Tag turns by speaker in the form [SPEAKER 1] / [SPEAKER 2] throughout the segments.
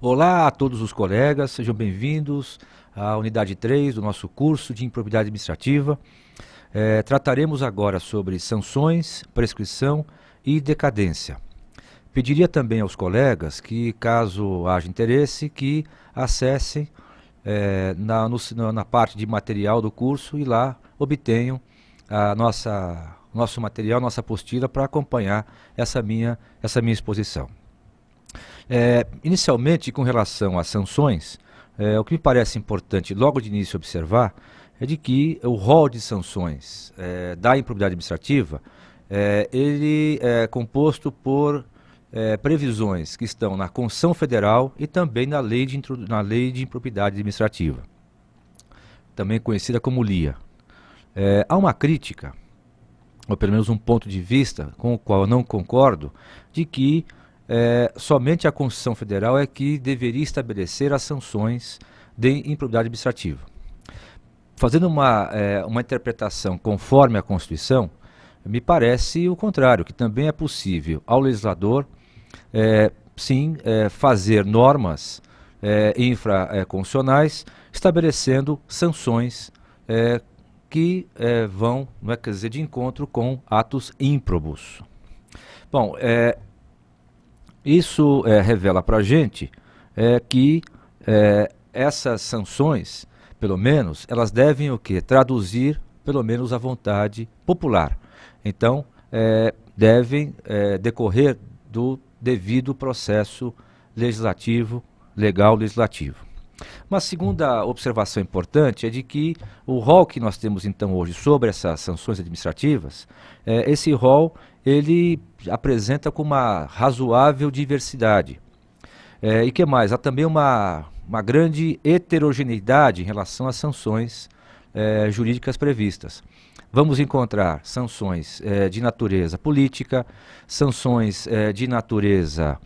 [SPEAKER 1] Olá a todos os colegas, sejam bem-vindos à unidade 3 do nosso curso de improbidade administrativa. Trataremos agora sobre sanções, prescrição e decadência. Pediria também aos colegas que, caso haja interesse, que acessem na parte de material do curso e lá obtenham nosso material, nossa apostila para acompanhar essa minha exposição. Inicialmente, com relação às sanções, o que me parece importante logo de início observar é de que o rol de sanções da improbidade administrativa, ele é composto por previsões que estão na Constituição Federal e também na Lei de Improbidade Administrativa, também conhecida como LIA. Há uma crítica, ou pelo menos um ponto de vista com o qual eu não concordo, de que somente a Constituição Federal é que deveria estabelecer as sanções de improbidade administrativa. Fazendo uma interpretação conforme a Constituição, me parece o contrário, que também é possível ao legislador, fazer normas infraconstitucionais estabelecendo sanções que vão, quer dizer, de encontro com atos ímprobos. Bom, isso revela para a gente que essas sanções, pelo menos, elas devem o quê? Traduzir, pelo menos, a vontade popular. Então, devem decorrer do devido processo legal legislativo. Uma segunda observação importante é de que o rol que nós temos então hoje sobre essas sanções administrativas, esse rol ele apresenta com uma razoável diversidade. E que mais? Há também uma grande heterogeneidade em relação às sanções jurídicas previstas. Vamos encontrar sanções de natureza política, sanções de natureza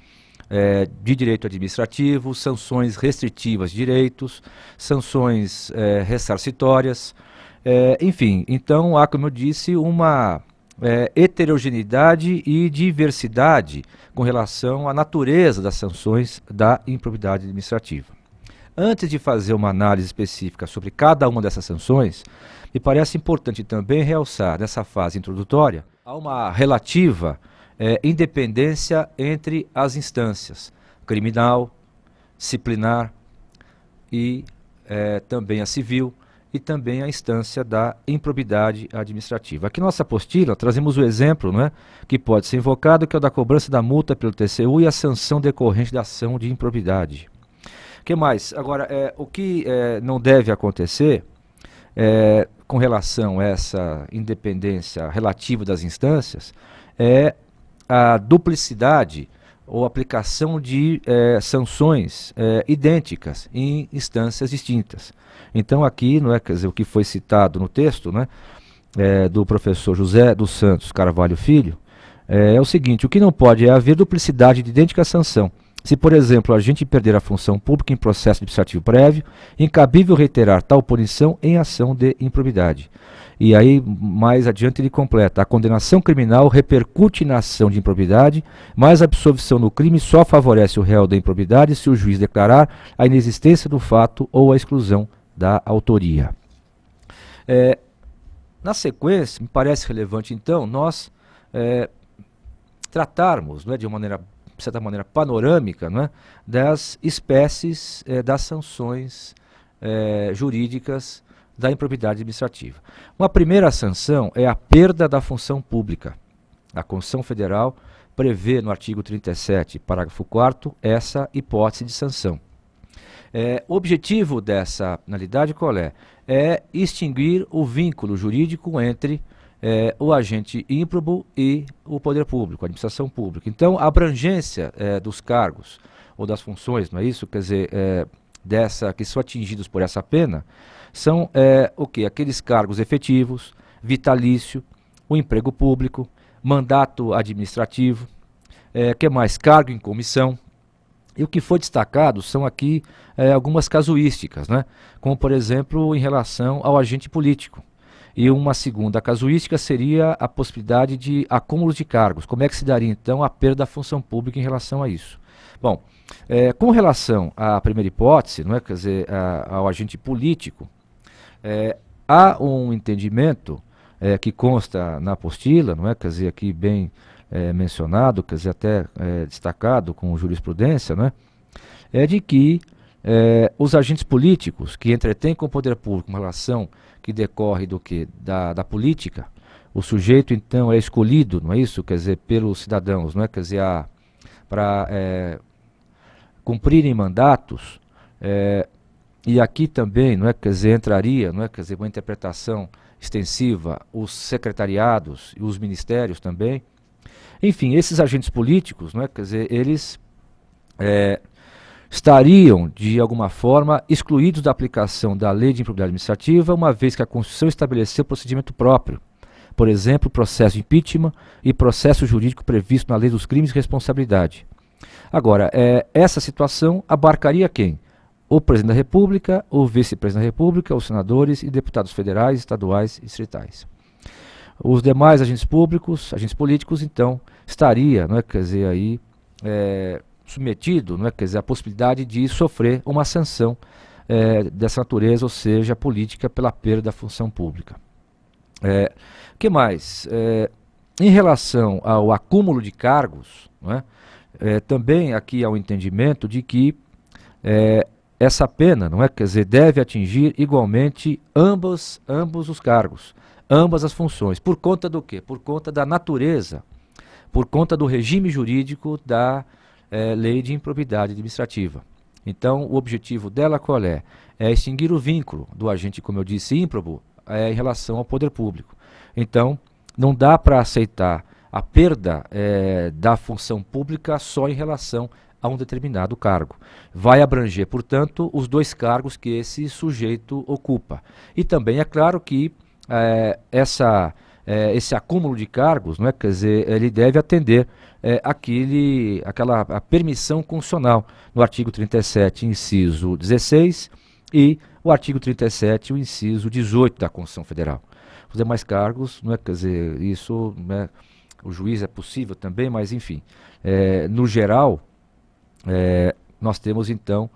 [SPEAKER 1] de direito administrativo, sanções restritivas de direitos, sanções ressarcitórias, enfim. Então há, como eu disse, uma heterogeneidade e diversidade com relação à natureza das sanções da improbidade administrativa. Antes de fazer uma análise específica sobre cada uma dessas sanções, me parece importante também realçar, nessa fase introdutória, há uma relativa independência entre as instâncias criminal, disciplinar e também a civil e também a instância da improbidade administrativa. Aqui na nossa apostila trazemos o exemplo que pode ser invocado, que é o da cobrança da multa pelo TCU e a sanção decorrente da ação de improbidade. O que mais? Agora, o que não deve acontecer com relação a essa independência relativa das instâncias é a duplicidade ou aplicação de sanções idênticas em instâncias distintas. Então aqui, quer dizer, o que foi citado no texto do professor José dos Santos Carvalho Filho, é o seguinte: o que não pode é haver duplicidade de idêntica sanção. Se, por exemplo, a gente perder a função pública em processo administrativo prévio, incabível reiterar tal punição em ação de improbidade. E aí, mais adiante, ele completa: a condenação criminal repercute na ação de improbidade, mas a absolvição no crime só favorece o réu da improbidade se o juiz declarar a inexistência do fato ou a exclusão da autoria. Na sequência, me parece relevante, então, nós tratarmos de certa maneira panorâmica, das espécies das sanções jurídicas da improbidade administrativa. Uma primeira sanção é a perda da função pública. A Constituição Federal prevê no artigo 37, parágrafo 4º, essa hipótese de sanção. O objetivo dessa penalidade qual é? É extinguir o vínculo jurídico entre o agente ímprobo e o poder público, a administração pública. Então, a abrangência dos cargos ou das funções, não é isso? Quer dizer, que são atingidos por essa pena, são aqueles cargos efetivos, vitalício, o emprego público, mandato administrativo, que mais? Cargo em comissão. E o que foi destacado são aqui algumas casuísticas, como, por exemplo, em relação ao agente político. E uma segunda casuística seria a possibilidade de acúmulo de cargos. Como é que se daria, então, a perda da função pública em relação a isso? Bom, com relação à primeira hipótese, não é, quer dizer, ao agente político, há um entendimento que consta na apostila, não é, quer dizer, aqui bem mencionado, quer dizer, até destacado com jurisprudência, não é, de que os agentes políticos que entretêm com o poder público uma relação que decorre do que? Da política, o sujeito então é escolhido, não é isso? Quer dizer, pelos cidadãos, não é? Quer dizer, para cumprirem mandatos, e aqui também, não é? Quer dizer, entraria, não é? Quer dizer, uma interpretação extensiva, os secretariados e os ministérios também. Enfim, esses agentes políticos, não é? Quer dizer, eles estariam, de alguma forma, excluídos da aplicação da Lei de Improbidade Administrativa, uma vez que a Constituição estabeleceu procedimento próprio. Por exemplo, processo de impeachment e processo jurídico previsto na Lei dos Crimes e Responsabilidade. Agora, essa situação abarcaria quem? O Presidente da República, o Vice-Presidente da República, os senadores e deputados federais, estaduais e distritais. Os demais agentes públicos, agentes políticos, então, estaria, não é, quer dizer, aí, submetido, não é, quer dizer, a possibilidade de sofrer uma sanção dessa natureza, ou seja, política pela perda da função pública. Que mais? Em relação ao acúmulo de cargos, não é, também aqui há um entendimento de que essa pena, não é, quer dizer, deve atingir igualmente ambos os cargos, ambas as funções. Por conta do quê? Por conta da natureza, por conta do regime jurídico da Lei de Improbidade Administrativa. Então, o objetivo dela qual é? É extinguir o vínculo do agente, como eu disse, ímprobo, em relação ao poder público. Então, não dá para aceitar a perda da função pública só em relação a um determinado cargo. Vai abranger, portanto, os dois cargos que esse sujeito ocupa. E também é claro que esse acúmulo de cargos, não é, quer dizer, ele deve atender a permissão constitucional no artigo 37, inciso 16, e o artigo 37, o inciso 18 da Constituição Federal. Os demais cargos, não é, quer dizer, isso, né, o juiz é possível também, mas enfim, no geral, nós temos então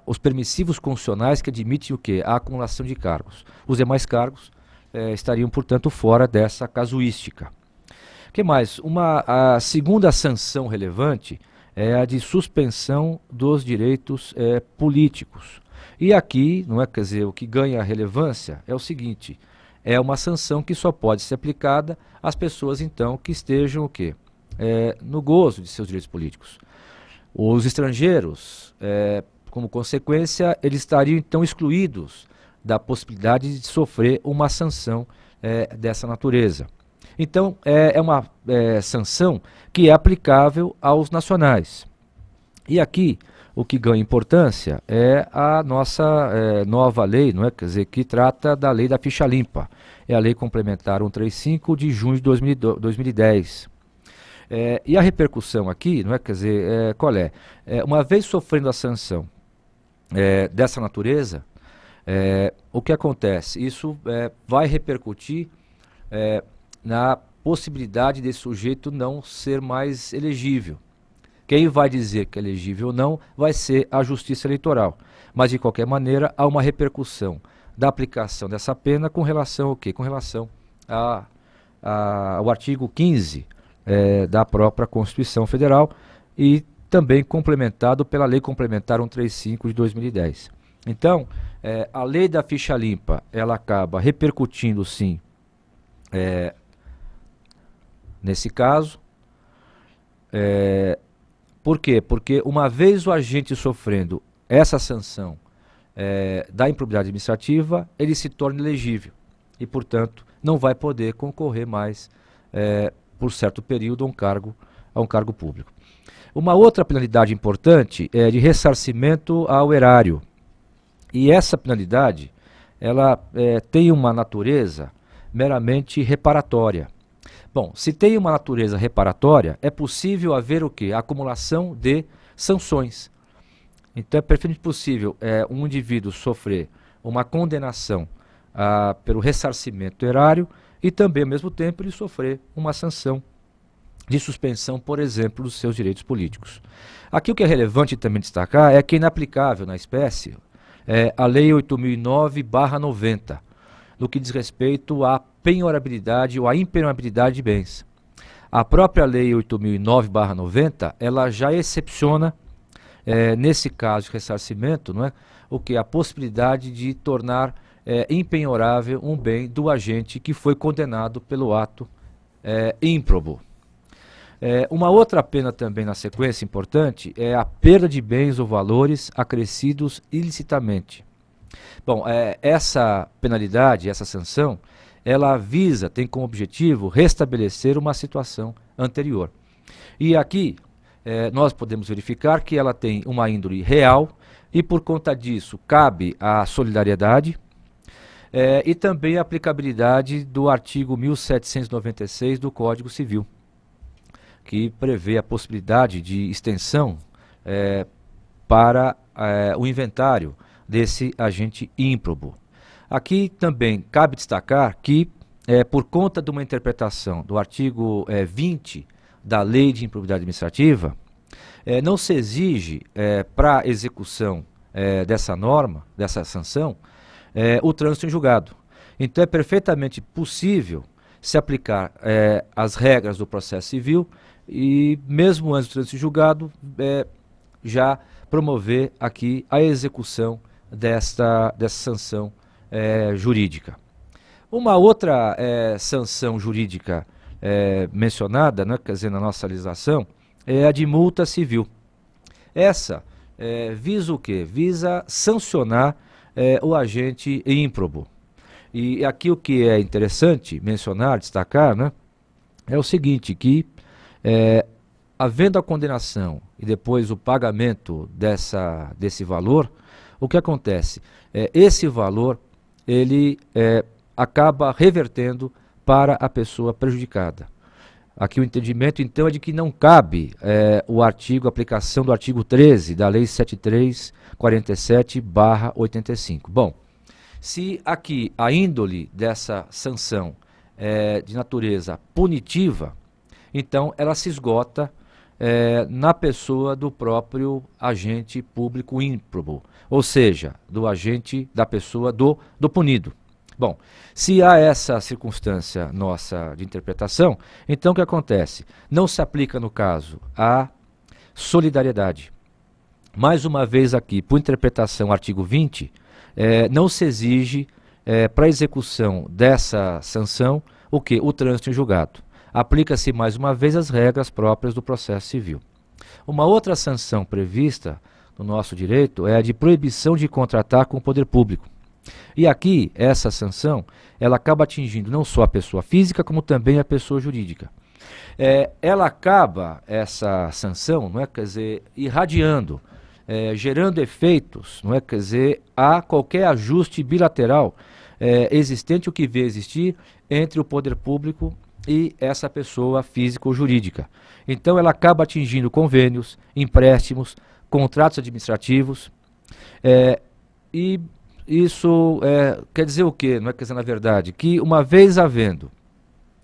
[SPEAKER 1] os permissivos constitucionais que admitem o quê? A acumulação de cargos. Os demais cargos estariam, portanto, fora dessa casuística. O que mais? A segunda sanção relevante é a de suspensão dos direitos políticos. E aqui, não é, quer dizer, o que ganha relevância é o seguinte: é uma sanção que só pode ser aplicada às pessoas, então, que estejam o quê? No gozo de seus direitos políticos. Os estrangeiros, como consequência, eles estariam, então, excluídos da possibilidade de sofrer uma sanção dessa natureza. Então, é uma sanção que é aplicável aos nacionais. E aqui, o que ganha importância é a nossa nova lei, não é? Quer dizer, que trata da lei da ficha limpa. É a lei complementar 135 de junho de 2010. E a repercussão aqui, não é? Quer dizer, qual é? Uma vez sofrendo a sanção dessa natureza, o que acontece? Isso vai repercutir na possibilidade desse sujeito não ser mais elegível. Quem vai dizer que é elegível ou não vai ser a Justiça Eleitoral. Mas, de qualquer maneira, há uma repercussão da aplicação dessa pena com relação ao quê? Com relação ao artigo 15 da própria Constituição Federal e também complementado pela Lei Complementar 135 de 2010. Então, a lei da ficha limpa, ela acaba repercutindo, sim, nesse caso. Por quê? Porque uma vez o agente sofrendo essa sanção da improbidade administrativa, ele se torna elegível e, portanto, não vai poder concorrer mais por certo período a um cargo público. Uma outra penalidade importante é de ressarcimento ao erário. E essa penalidade, ela tem uma natureza meramente reparatória. Bom, se tem uma natureza reparatória, é possível haver o quê? A acumulação de sanções. Então é perfeitamente possível um indivíduo sofrer uma condenação pelo ressarcimento erário e também, ao mesmo tempo, ele sofrer uma sanção de suspensão, por exemplo, dos seus direitos políticos. Aqui o que é relevante também destacar é que é inaplicável na espécie a Lei 8.009/90, no que diz respeito à penhorabilidade ou à impenhorabilidade de bens. A própria Lei 8.009/90, ela já excepciona, nesse caso de ressarcimento, não é, o que? A possibilidade de tornar impenhorável um bem do agente que foi condenado pelo ato ímprobo. Uma outra pena também na sequência importante é a perda de bens ou valores acrescidos ilicitamente. Bom, essa penalidade, essa sanção, ela visa, tem como objetivo restabelecer uma situação anterior. E aqui nós podemos verificar que ela tem uma índole real e por conta disso cabe a solidariedade e também a aplicabilidade do artigo 1796 do Código Civil, que prevê a possibilidade de extensão para o inventário desse agente ímprobo. Aqui também cabe destacar que, por conta de uma interpretação do artigo 20 da Lei de Improbidade Administrativa, não se exige para a execução dessa norma, dessa sanção, o trânsito em julgado. Então é perfeitamente possível se aplicar as regras do processo civil e, mesmo antes do trânsito em julgado, já promover aqui a execução dessa sanção jurídica. Uma outra sanção jurídica mencionada, né, quer dizer, na nossa legislação, é a de multa civil. Essa visa o quê? Visa sancionar o agente ímprobo. E aqui o que é interessante mencionar, destacar, né, é o seguinte, que havendo a condenação e depois o pagamento desse valor, o que acontece? Esse valor ele acaba revertendo para a pessoa prejudicada. Aqui o entendimento, então, é de que não cabe a aplicação do artigo 13 da Lei 7347/85. Bom, se aqui a índole dessa sanção é de natureza punitiva, então ela se esgota na pessoa do próprio agente público ímprobo, ou seja, da pessoa do punido. Bom, se há essa circunstância nossa de interpretação, então o que acontece? Não se aplica, no caso, a solidariedade. Mais uma vez aqui, por interpretação, artigo 20, não se exige para execução dessa sanção o quê? O trânsito em julgado. Aplica-se mais uma vez as regras próprias do processo civil. Uma outra sanção prevista no nosso direito é a de proibição de contratar com o poder público. E aqui, essa sanção, ela acaba atingindo não só a pessoa física, como também a pessoa jurídica. Ela acaba, essa sanção, não é, quer dizer, irradiando, gerando efeitos, não é, quer dizer, a qualquer ajuste bilateral existente, o que vê existir entre o poder público e essa pessoa física ou jurídica. Então ela acaba atingindo convênios, empréstimos, contratos administrativos, e isso quer dizer o quê? Não é, quer dizer, na verdade, que uma vez havendo,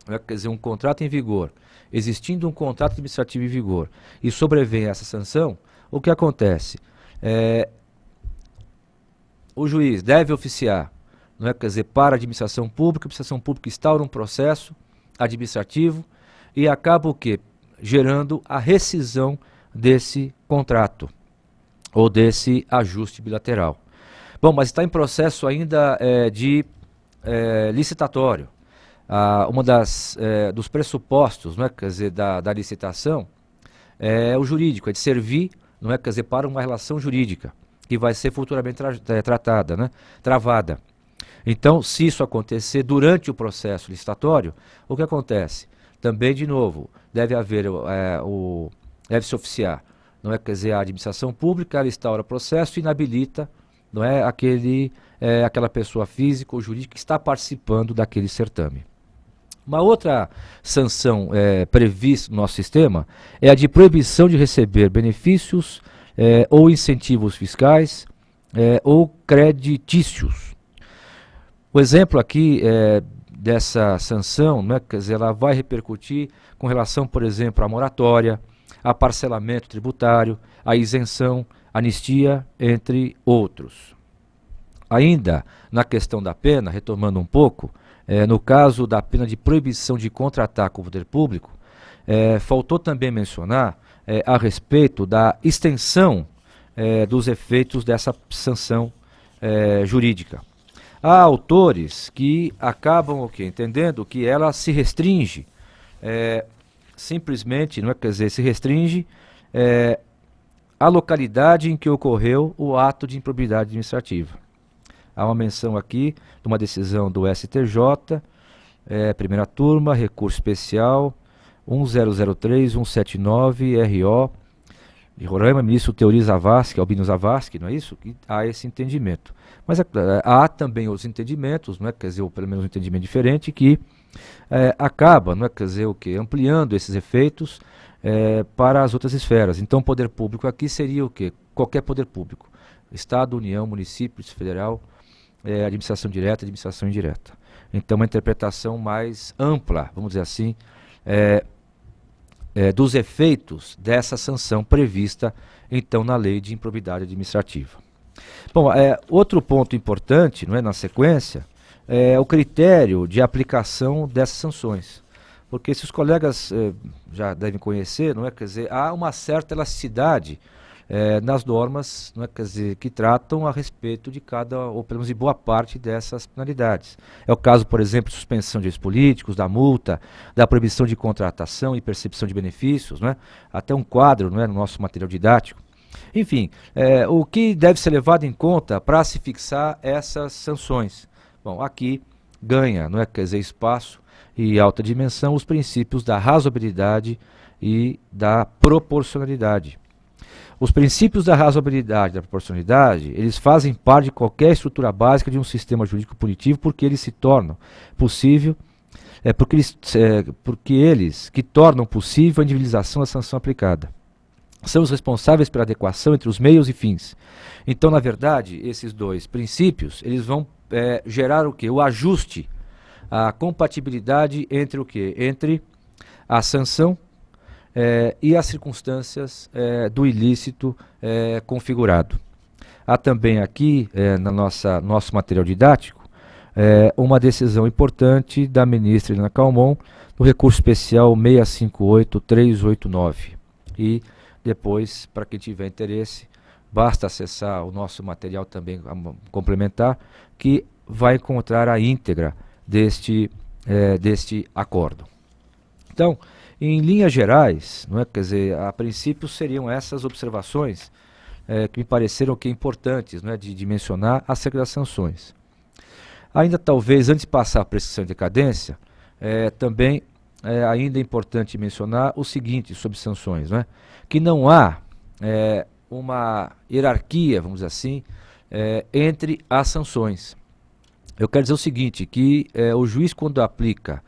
[SPEAKER 1] não é, quer dizer, um contrato em vigor, existindo um contrato administrativo em vigor e sobrevém essa sanção, o que acontece? O juiz deve oficiar, não é, quer dizer, para a administração pública instaura um processo administrativo e acaba o quê? Gerando a rescisão desse contrato ou desse ajuste bilateral. Bom, mas está em processo ainda de licitatório. Uma dos pressupostos, não é, quer dizer, da licitação é o jurídico, é de servir, não é, quer dizer, para uma relação jurídica que vai ser futuramente tratada, né, travada. Então, se isso acontecer durante o processo licitatório, o que acontece? Também, de novo, deve se oficiar, não é, quer dizer, a administração pública, ela instaura o processo e inabilita, não é, aquela pessoa física ou jurídica que está participando daquele certame. Uma outra sanção prevista no nosso sistema é a de proibição de receber benefícios ou incentivos fiscais ou creditícios. O exemplo aqui dessa sanção, né, quer dizer, ela vai repercutir com relação, por exemplo, à moratória, a parcelamento tributário, a isenção, anistia, entre outros. Ainda na questão da pena, retomando um pouco, no caso da pena de proibição de contratar com o poder público, faltou também mencionar a respeito da extensão dos efeitos dessa sanção jurídica. Há autores que acabam entendendo que ela se restringe, simplesmente, não é, quer dizer, se restringe à localidade em que ocorreu o ato de improbidade administrativa. Há uma menção aqui de uma decisão do STJ, primeira turma, recurso especial 1003-179-RO, de Roraima, ministro Teori Zavascki, Albino Zavascki, não é isso? Que há esse entendimento. Mas há também os entendimentos, não é? Quer dizer, ou pelo menos um entendimento diferente, que acaba, não é? Quer dizer, ampliando esses efeitos para as outras esferas. Então, o poder público aqui seria o quê? Qualquer poder público. Estado, União, municípios, federal, administração direta, administração indireta. Então, uma interpretação mais ampla, vamos dizer assim, dos efeitos dessa sanção prevista, então, na lei de improbidade administrativa. Bom, outro ponto importante, não é, na sequência, é o critério de aplicação dessas sanções. Porque se os colegas já devem conhecer, não é, quer dizer, há uma certa elasticidade nas normas, não é, quer dizer, que tratam a respeito de cada, ou pelo menos de boa parte dessas penalidades. É o caso, por exemplo, de suspensão de direitos políticos, da multa, da proibição de contratação e percepção de benefícios, não é? Até um quadro, não é, no nosso material didático. Enfim, o que deve ser levado em conta para se fixar essas sanções? Bom, aqui ganha, não é, quer dizer, espaço e alta dimensão os princípios da razoabilidade e da proporcionalidade. Os princípios da razoabilidade e da proporcionalidade, eles fazem parte de qualquer estrutura básica de um sistema jurídico punitivo, porque eles se tornam possível, porque eles que tornam possível a individualização da sanção aplicada. São os responsáveis pela adequação entre os meios e fins. Então, na verdade, esses dois princípios, eles vão gerar o quê? O ajuste, a compatibilidade entre o quê? Entre a sanção e as circunstâncias do ilícito configurado. Há também aqui, nosso material didático, uma decisão importante da ministra Helena Calmon, no recurso especial 658-389. E depois, para quem tiver interesse, basta acessar o nosso material também complementar, que vai encontrar a íntegra deste acordo. Então, em linhas gerais, não é, quer dizer, a princípio seriam essas observações que me pareceram importantes, não é, de mencionar acerca das sanções. Ainda talvez, antes de passar a prescrição e decadência, também ainda é importante mencionar o seguinte sobre sanções, não é? Que não há uma hierarquia, vamos dizer assim, entre as sanções. Eu quero dizer o seguinte, que o juiz, quando aplica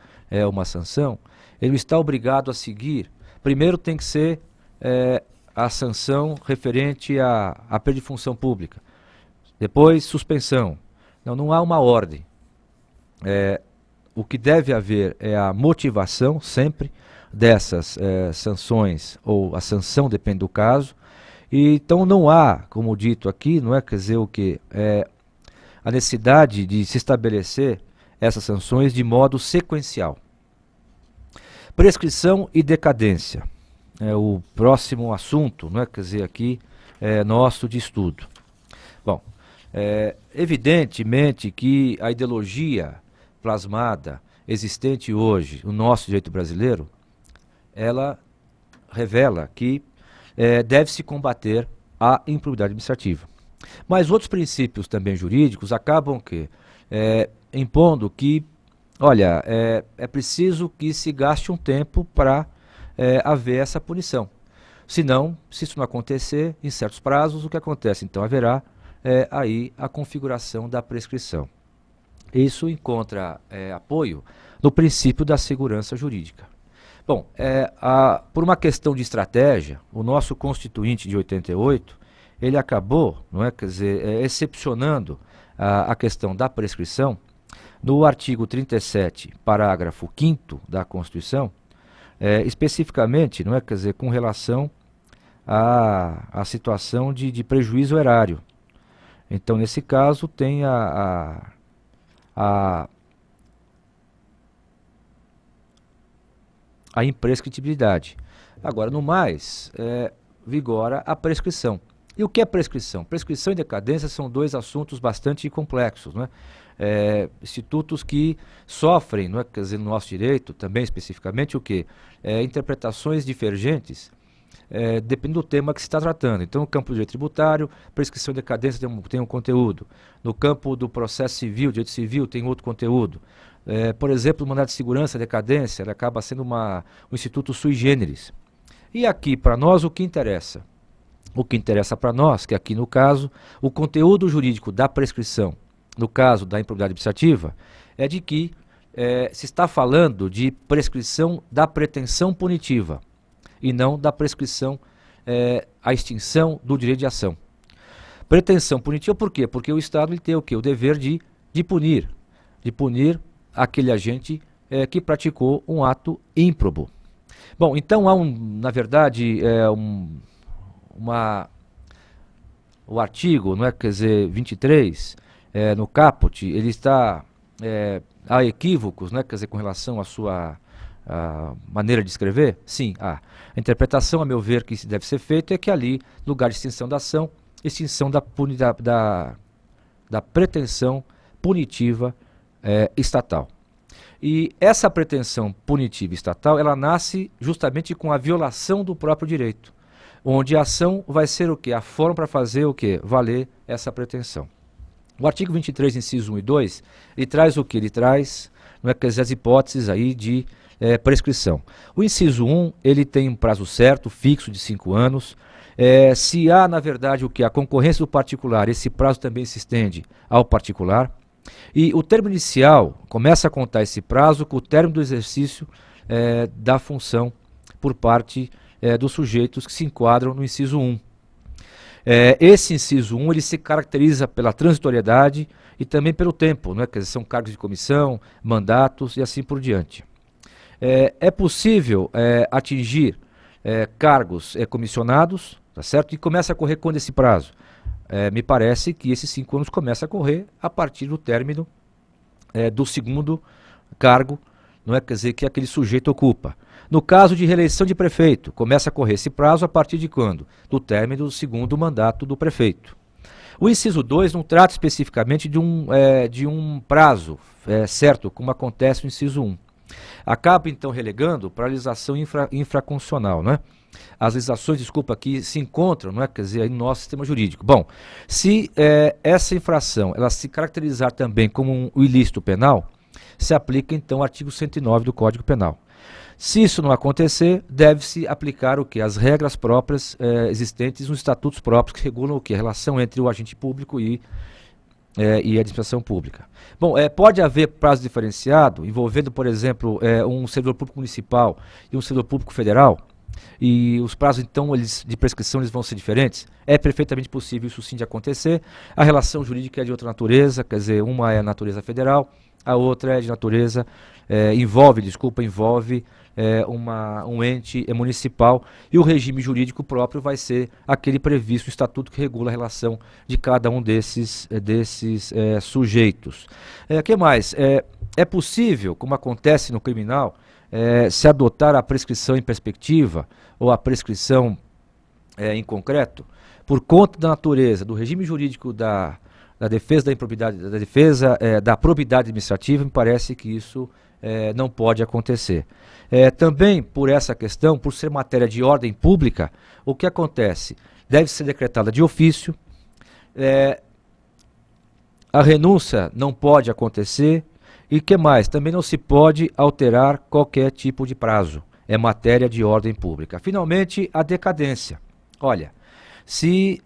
[SPEAKER 1] uma sanção, ele está obrigado a seguir. Primeiro tem que ser a sanção referente à perda de função pública. Depois, suspensão. Não há uma ordem. O que deve haver é a motivação, sempre, dessas sanções, ou a sanção, depende do caso. E, então não há, como dito aqui, não é, quer dizer, a necessidade de se estabelecer essas sanções de modo sequencial. Prescrição e decadência é o próximo assunto, não é, quer dizer, aqui nosso de estudo. Bom, evidentemente que a ideologia plasmada, existente hoje no nosso direito brasileiro, ela revela que deve-se combater a improbidade administrativa. Mas outros princípios também jurídicos acabam impondo que, olha, é preciso que se gaste um tempo para haver essa punição. Senão, se isso não acontecer, em certos prazos, o que acontece? Então haverá aí a configuração da prescrição. Isso encontra apoio no princípio da segurança jurídica. Bom, por uma questão de estratégia, o nosso Constituinte de 88, ele acabou, não é, quer dizer, excepcionando a questão da prescrição, No artigo 37, parágrafo 5º da Constituição, especificamente, não é, quer dizer, com relação à situação de prejuízo erário. Então, nesse caso, tem a imprescritibilidade. Agora, no mais, vigora a prescrição. E o que é prescrição? Prescrição e decadência são dois assuntos bastante complexos, né? Institutos que sofrem, não é, quer dizer, no nosso direito, também especificamente, o quê? Interpretações divergentes, depende do tema que se está tratando. Então, no campo do direito tributário, prescrição e decadência tem um conteúdo. No campo do processo civil, direito civil, tem outro conteúdo. Por exemplo, o mandado de segurança, decadência, ele acaba sendo um instituto sui generis. E aqui, para nós, o que interessa? O que interessa para nós, que aqui no caso, o conteúdo jurídico da prescrição, no caso da improbidade administrativa, é de que se está falando de prescrição da pretensão punitiva e não da prescrição, a extinção do direito de ação. Pretensão punitiva por quê? Porque o Estado ele tem o quê? O dever de punir aquele agente que praticou um ato ímprobo. Bom, então há na verdade, o artigo, não é, quer dizer, 23, no caput, ele está, há equívocos, né, quer dizer, com relação à sua maneira de escrever? Sim, há. A interpretação, a meu ver, que deve ser feita é que ali, lugar de extinção da ação, extinção da pretensão punitiva estatal. E essa pretensão punitiva estatal, ela nasce justamente com a violação do próprio direito, onde a ação vai ser o quê? A forma para fazer o quê? Valer essa pretensão. O artigo 23, inciso 1 e 2, ele traz o quê? Ele traz, não é, quer dizer, as hipóteses aí de prescrição. O inciso 1, ele tem um prazo certo, fixo de 5 anos. Se há, na verdade, o que? A concorrência do particular, esse prazo também se estende ao particular. E o termo inicial começa a contar esse prazo com o término do exercício da função por parte dos sujeitos que se enquadram no inciso 1. Esse inciso 1 ele se caracteriza pela transitoriedade e também pelo tempo, né? Quer dizer, são cargos de comissão, mandatos e assim por diante. É possível atingir cargos comissionados, tá certo? E começa a correr quando esse prazo? Me parece que esses 5 anos começam a correr a partir do término do segundo cargo, não é, quer dizer, que aquele sujeito ocupa. No caso de reeleição de prefeito, começa a correr esse prazo a partir de quando? Do término do segundo mandato do prefeito. O inciso 2 não trata especificamente de um prazo certo, como acontece no inciso 1. Acaba então relegando para a legislação infraconstitucional, não é? As legislações, desculpa, que se encontram, não é, quer dizer, no nosso sistema jurídico. Bom, se essa infração ela se caracterizar também como um ilícito penal, se aplica então o artigo 109 do Código Penal. Se isso não acontecer, deve-se aplicar o quê? As regras próprias existentes nos estatutos próprios que regulam o quê? A relação entre o agente público e a administração pública. Bom, pode haver prazo diferenciado, envolvendo, por exemplo, um servidor público municipal e um servidor público federal, e os prazos, então, de prescrição eles vão ser diferentes? É perfeitamente possível isso sim de acontecer. A relação jurídica é de outra natureza, quer dizer, uma é a natureza federal, a outra é de natureza, envolve um ente municipal, e o regime jurídico próprio vai ser aquele previsto no estatuto que regula a relação de cada um desses sujeitos. O que mais? É possível, como acontece no criminal, se adotar a prescrição em perspectiva ou a prescrição em concreto, por conta da natureza do regime jurídico da defesa da improbidade, da defesa da probidade administrativa, me parece que isso não pode acontecer. Também por essa questão, por ser matéria de ordem pública, o que acontece? Deve ser decretada de ofício, a renúncia não pode acontecer, e que mais? Também não se pode alterar qualquer tipo de prazo. É matéria de ordem pública. Finalmente, a decadência. Olha, se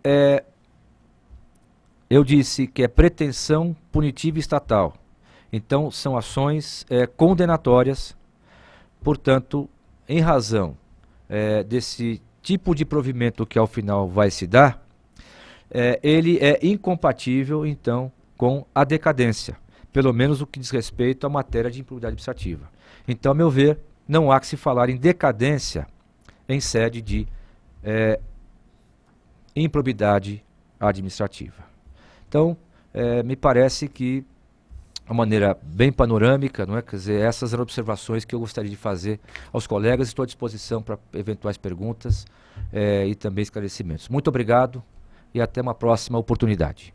[SPEAKER 1] eu disse que é pretensão punitiva estatal, então são ações condenatórias, portanto, em razão desse tipo de provimento que ao final vai se dar, ele é incompatível, então, com a decadência. pelo menos o que diz respeito à matéria de improbidade administrativa. Então, a meu ver, não há que se falar em decadência em sede de improbidade administrativa. Então, me parece que uma maneira bem panorâmica, não é? Quer dizer, essas eram observações que eu gostaria de fazer aos colegas. Estou à disposição para eventuais perguntas e também esclarecimentos. Muito obrigado e até uma próxima oportunidade.